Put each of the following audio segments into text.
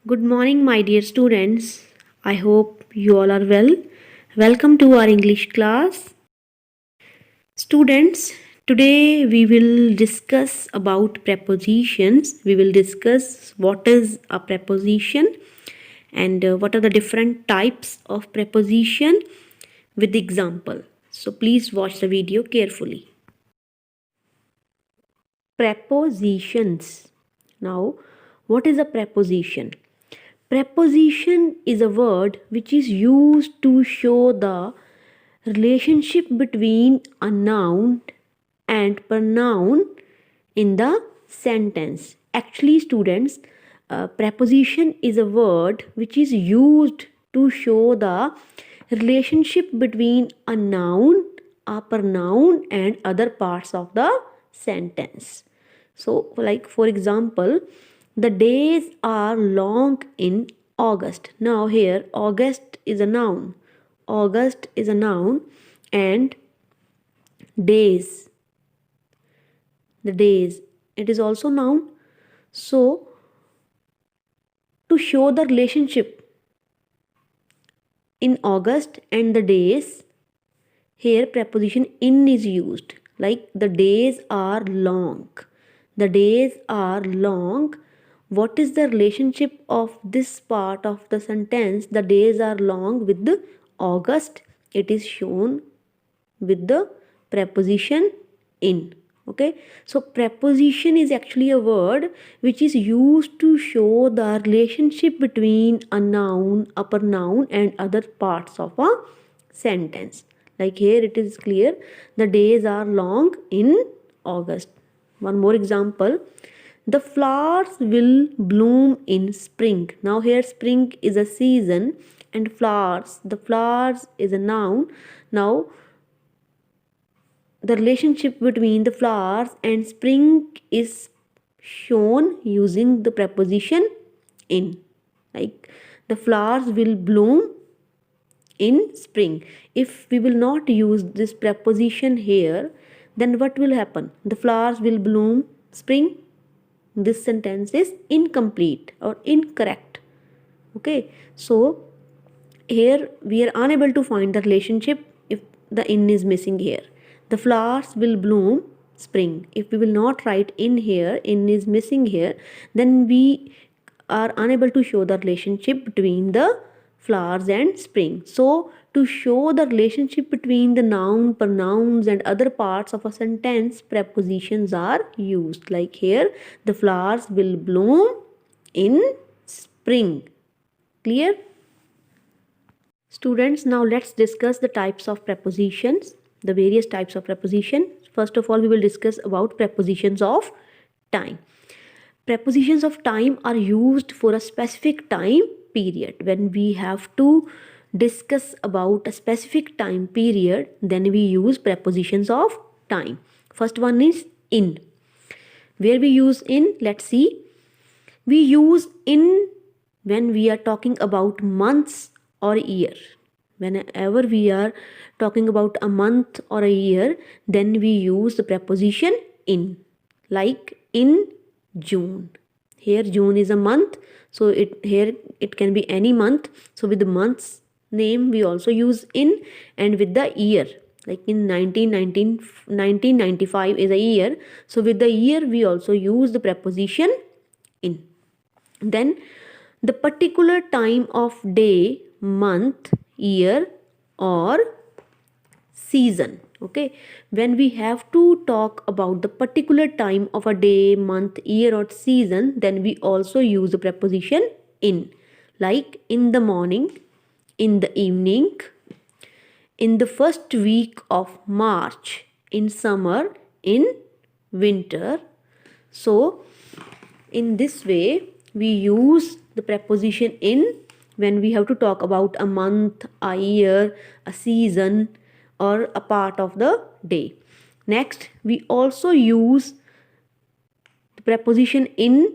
Good morning, my dear students. I hope you all are well. Welcome to our English class. Students, today we will discuss about prepositions. We will discuss what is a preposition and what are the different types of preposition with example. So please watch the video carefully. Prepositions. Now, what is a preposition? Preposition is a word which is used to show the relationship between a noun and pronoun in the sentence. Actually, students, preposition is a word which is used to show the relationship between a noun, a pronoun, and other parts of the sentence. So, like for example, the days are long in August. Now, here, August is a noun. August is a noun, and days, the days, it is also noun. So, to show the relationship in August and the days, here preposition in is used. Like the days are long. The days are long. What is the relationship of this part of the sentence? The days are long with the August. It is shown with the preposition in. Okay, so preposition is actually a word which is used to show the relationship between a noun, a pronoun, and other parts of a sentence. Like here it is clear, the days are long in August. One more example, the flowers will bloom in spring. Now here spring is a season and flowers, the flowers is a noun. Now the relationship between the flowers and spring is shown using the preposition in. Like the flowers will bloom in spring. If we will not use this preposition here, then what will happen? The flowers will bloom spring. This sentence is incomplete or incorrect. Okay, so here we are unable to find the relationship if the in is missing here. The flowers will bloom spring. If we will not write in here, in is missing here, then we are unable to show the relationship between the flowers and spring. So to show the relationship between the noun, pronouns, and other parts of a sentence, prepositions are used. Like here, the flowers will bloom in spring. Clear? Students, now let's discuss the types of prepositions, the various types of preposition. First of all, we will discuss about prepositions of time. Prepositions of time are used for a specific time period. When we have to discuss about a specific time period, then we use prepositions of time. First one is in. Where we use in, let's see. We use in when we are talking about months or year. Whenever we are talking about a month or a year, then we use the preposition in. Like in June. Here June is a month, so it can be any month. So with the month's name we also use in, and with the year, like in 1995 is a year, so with the year we also use the preposition in. Then the particular time of day, month, year, or season. Okay, when we have to talk about the particular time of a day, month, year, or season, then we also use the preposition in. Like in the morning, in the evening, in the first week of March, in summer, in winter. So in this way we use the preposition in when we have to talk about a month, a year, a season, or a part of the day. Next, we also use the preposition in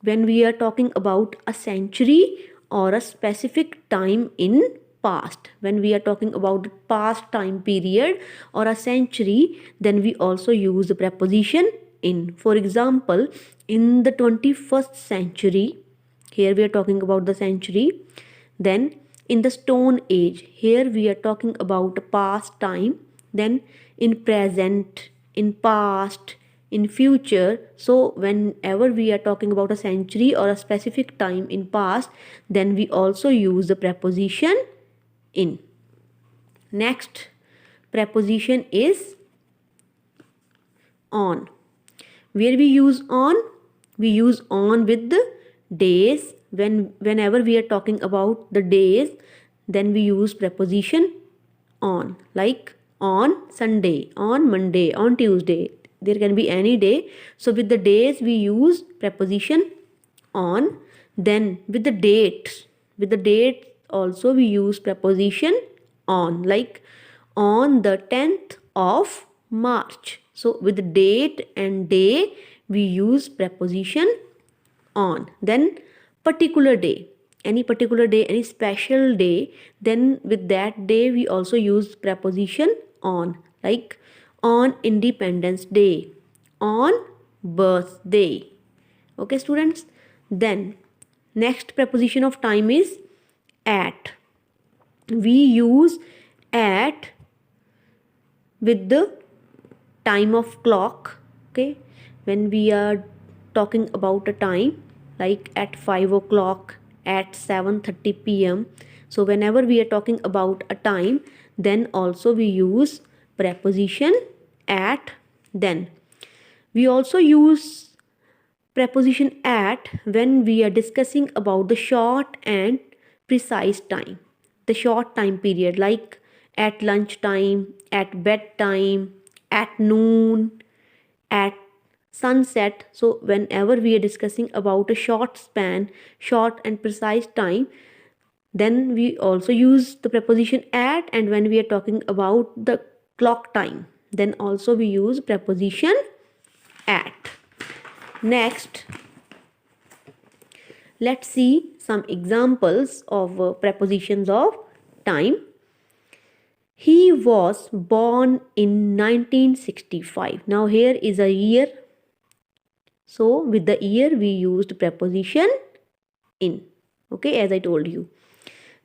when we are talking about a century or a specific time in past. When we are talking about the past time period or a century, then we also use the preposition in. For example, in the 21st century, here we are talking about the century. Then in the stone age, here we are talking about past time. Then in present, in past, in future. So whenever we are talking about a century or a specific time in past, then we also use the preposition in. Next preposition is on. Where we use on? We use on with the days. Whenever we are talking about the days, then we use preposition on, like on Sunday, on Monday, on Tuesday. There can be any day. So with the days we use preposition on. Then with the date also we use preposition on, like on the 10th of March. So with the date and day we use preposition on. Then particular day, any particular day, any special day, then with that day we also use preposition on, like on Independence Day, on birthday. Okay students. Then next preposition of time is at. We use at with the time of clock. Okay, when we are talking about a time, like at 5 o'clock, at 7:30 p.m. So whenever we are talking about a time, then also we use preposition at. Then we also use preposition at when we are discussing about the short and precise time, the short time period, like at lunchtime, at bedtime, at noon, at sunset. So whenever we are discussing about a short span, short and precise time, then we also use the preposition at. And when we are talking about the clock time, then also we use preposition at. Next, let's see some examples of prepositions of time. He was born in 1965. Now here is a year. So with the year we used preposition in. Okay, as I told you.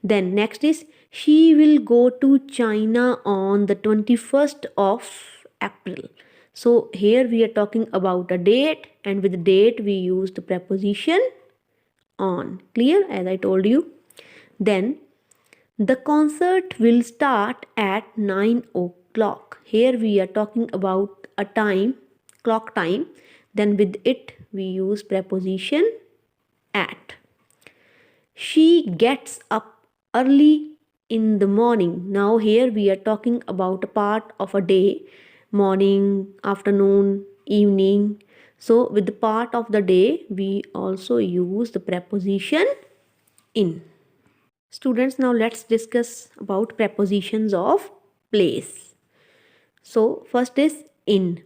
Then next is she will go to China on the 21st of April. So here we are talking about a date, and with the date we use the preposition on. Clear, as I told you. Then the concert will start at 9 o'clock. Here we are talking about a time, clock time. Then with it we use preposition at. She gets up early in the morning. Now here we are talking about a part of a day, morning, afternoon, evening. So with the part of the day we also use the preposition in. Students, now let's discuss about prepositions of place. So first is in.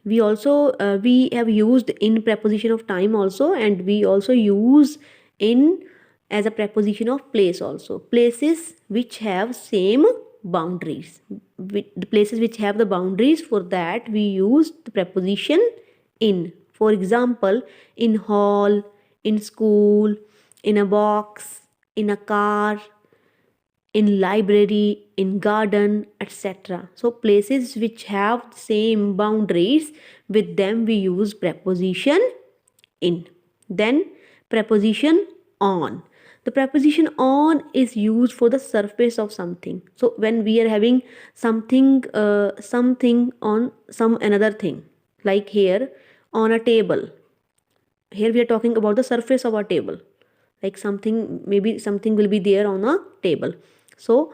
We also we have used in preposition of time also, and we also use in as a preposition of place also. Places which have same boundaries. The places which have the boundaries, for that we use the preposition in. For example, in hall, in school, in a box, in a car, in library, in garden, etc. So places which have same boundaries, with them we use preposition in. Then preposition on. The preposition on is used for the surface of something. So when we are having something on some another thing, like here on a table, here we are talking about the surface of a table, like something, maybe something will be there on a table. So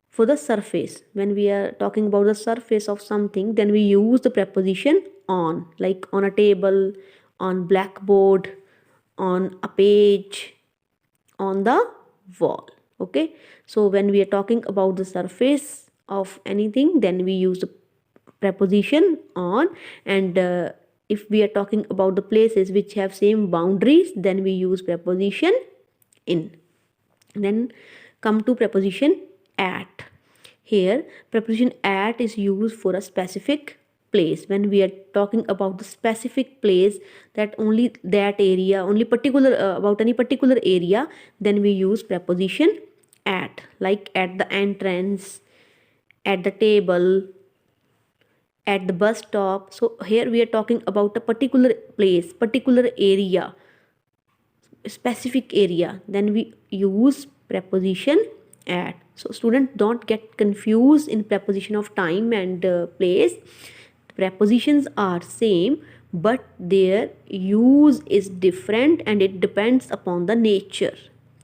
for the surface, when we are talking about the surface of something, then we use the preposition on, like on a table, on blackboard, on a page, on the wall. Okay, so when we are talking about the surface of anything, then we use the preposition on. And if we are talking about the places which have same boundaries, then we use preposition in. Then come to preposition at. Here preposition at is used for a specific place. When we are talking about the specific place, that only that area, only particular about any particular area, then we use preposition at, like at the entrance, at the table, at the bus stop. So here we are talking about a particular place, particular area, specific area, then we use preposition at. So students, don't get confused in preposition of time and place. Prepositions are same, but their use is different, and it depends upon the nature.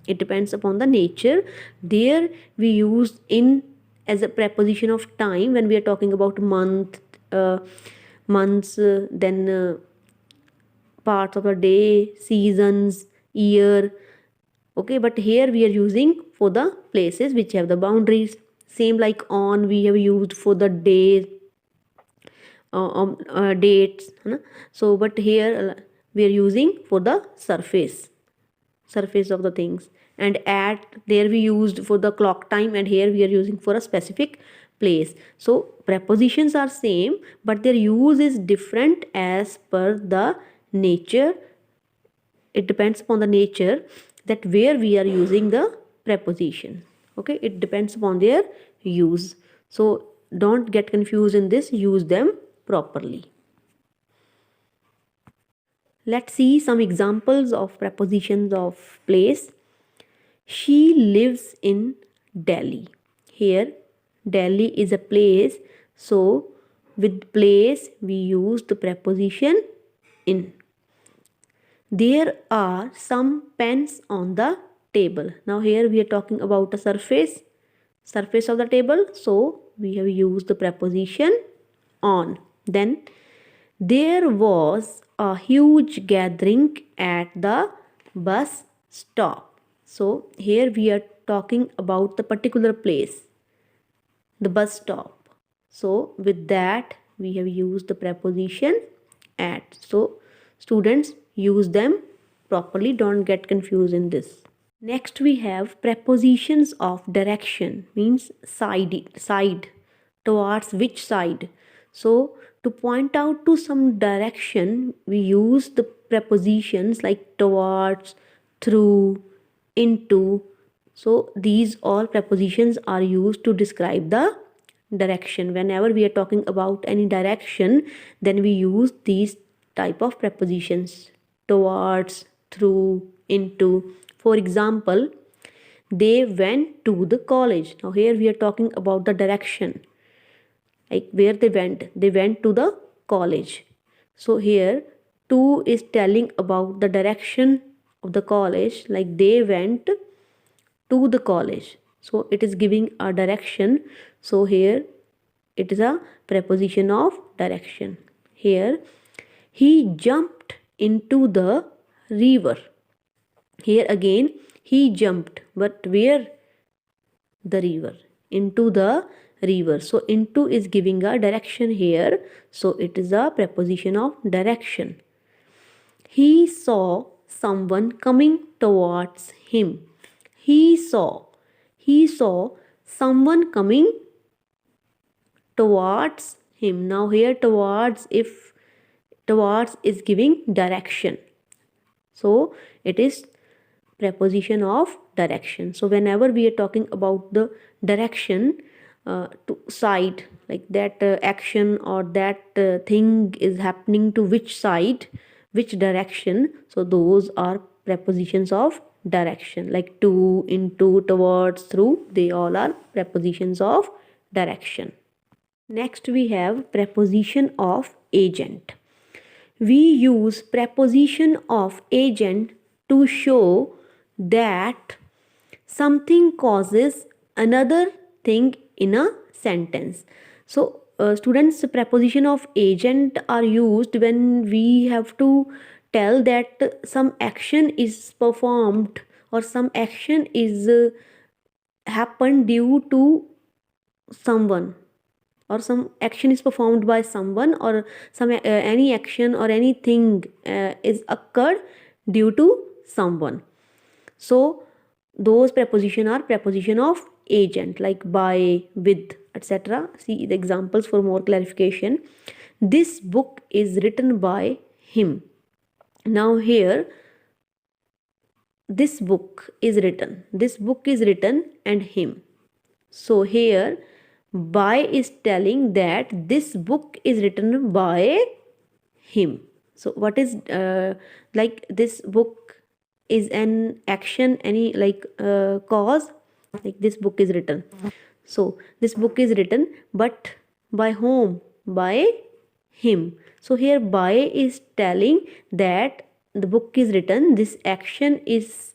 It depends upon the nature. There we use in as a preposition of time when we are talking about month, months, then parts of the day, seasons, year. Okay, but here we are using for the places which have the boundaries. Same like on, we have used for the day, dates, है ना? So but here we are using for the surface of the things. And at, there we used for the clock time, and here we are using for a specific place. So prepositions are same, but their use is different as per the nature. It depends upon the nature, that where we are using the preposition. Okay, it depends upon their use. So don't get confused in this, use them properly. Let's see some examples of prepositions of place. She lives in Delhi. Here Delhi is a place, so with place we use the preposition in. There are some pens on the table. Now here we are talking about a surface of the table, so we have used the preposition on. Then there was a huge gathering at the bus stop. So here we are talking about the particular place, the bus stop. So with that we have used the preposition at. So students, use them properly, don't get confused in this. Next we have prepositions of direction, means side, towards which side. So to point out to some direction, we use the prepositions like towards, through, into. So these all prepositions are used to describe the direction. Whenever we are talking about any direction, then we use these type of prepositions: towards, through, into. For example, they went to the college. Now here we are talking about the direction, like where they went to the college. So here to is telling about the direction of the college, like they went to the college, so it is giving a direction. So here it is a preposition of direction. Here he jumped into the river. Here again he jumped, but where? The river, into the river. So into is giving a direction here, so it is a preposition of direction. He saw someone coming towards him. He saw someone coming towards him. Now here towards, if towards is giving direction, so it is preposition of direction. So whenever we are talking about the direction, to side, like that action or that thing is happening to which side, which direction, so those are prepositions of direction, like to, into, towards, through. They all are prepositions of direction. Next we have preposition of agent. We use preposition of agent to show that something causes another thing in a sentence. So students, preposition of agent are used when we have to tell that some action is performed, or some action is happened due to someone, or some action is performed by someone, or some any action or anything is occurred due to someone. So those preposition are preposition of agent, like by, with, etc. See the examples for more clarification. this book is written by him. Now here this book is written and him. So here by is telling that this book is written by him. So what is like this book is an action, any like cause, like this book is written. So this book is written, but by whom? By him. So here by is telling that the book is written, this action is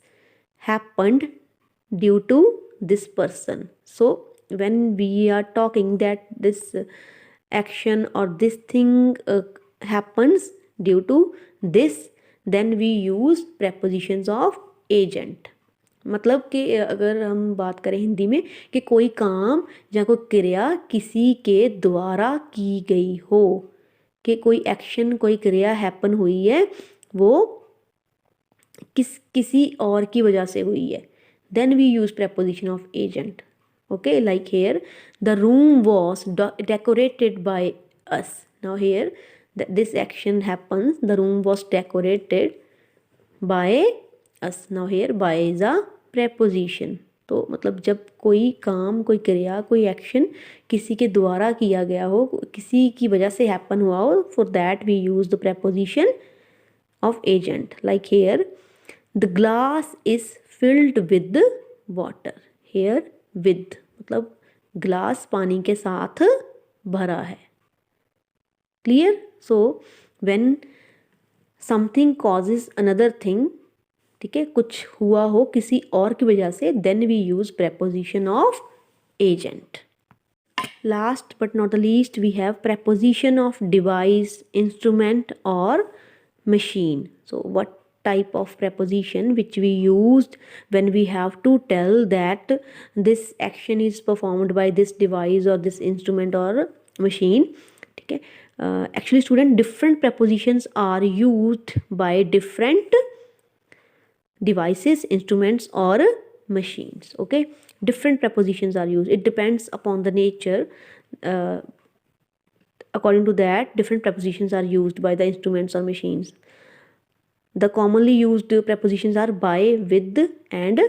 happened due to this person. So when we are talking that this action or this thing happens due to this, then we use prepositions of agent. मतलब कि अगर हम बात करें हिंदी में कि कोई काम या कोई क्रिया किसी के द्वारा की गई हो, कि कोई एक्शन कोई क्रिया हैपन हुई है वो किसी और की वजह से हुई है, then we use preposition of agent. Okay, like here the room was decorated by us. Now here this action happens, the room was decorated by us. Now here by is a preposition. तो मतलब जब कोई काम कोई क्रिया कोई action किसी के द्वारा किया गया हो, किसी की वजह से हैपन हुआ हो, for that we use the preposition of agent. Like here the glass is filled with water. Here with मतलब ग्लास पानी के साथ भरा है. Clear? So when something causes another thing, ठीक है, कुछ हुआ हो किसी और की वजह से, then we use preposition of agent. Last but not the least, we have preposition of device, instrument or machine. So what type of preposition which we used when we have to tell that this action is performed by this device or this instrument or machine. ठीक है, actually student, different prepositions are used by different devices, instruments or machines. Okay, different prepositions are used, it depends upon the nature. According to that, different prepositions are used by the instruments or machines. The commonly used prepositions are by, with and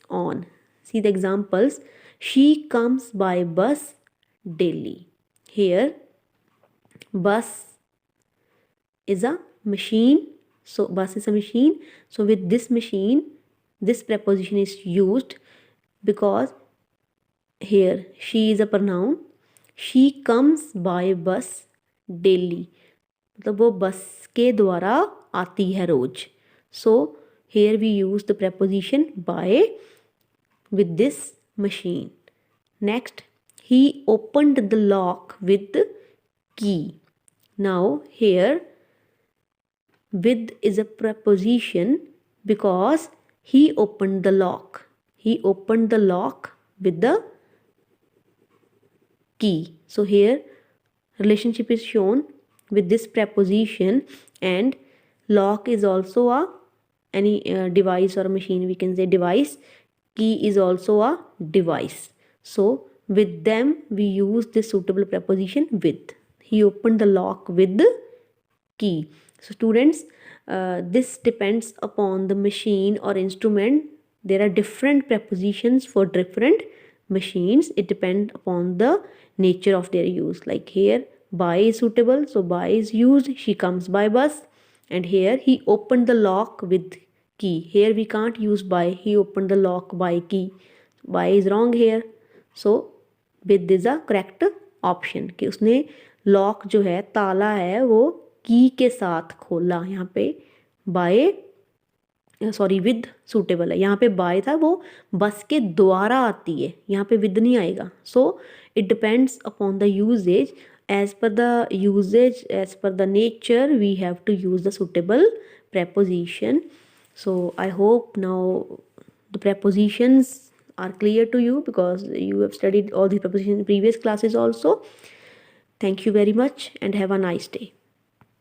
on. See the examples. She comes by bus daily. Here bus is a machine, so bus is a machine, so with this machine this preposition is used because here she is a pronoun. she comes by bus daily, मतलब वो बस के द्वारा आती है रोज. So here we use the preposition by with this machine. Next, he opened the lock with the key. Now here with is a preposition because he opened the lock. He opened the lock with the key. So here relationship is shown with this preposition, and lock is also a any device or machine, we can say device. Key is also a device. So with them we use this suitable preposition with. He opened the lock with the key. So students, this depends upon the machine or instrument. There are different prepositions for different machines. It depends upon the nature of their use. Like here by is suitable, so by is used. She comes by bus. And here he opened the lock with key. Here we can't use by. He opened the lock by key. By is wrong here. So with is a correct option कि उसने lock जो है ताला है वो की के साथ खोला. यहाँ पे बाय सॉरी विद सूटेबल है. यहाँ पे बाय था, वो बस के द्वारा आती है, यहाँ पे विद नहीं आएगा. So it depends upon the usages. As per the usage, as per the nature, we have to use the suitable preposition. So I hope now the prepositions are clear to you because you have studied all the prepositions in previous classes also. Thank you very much and have a nice day.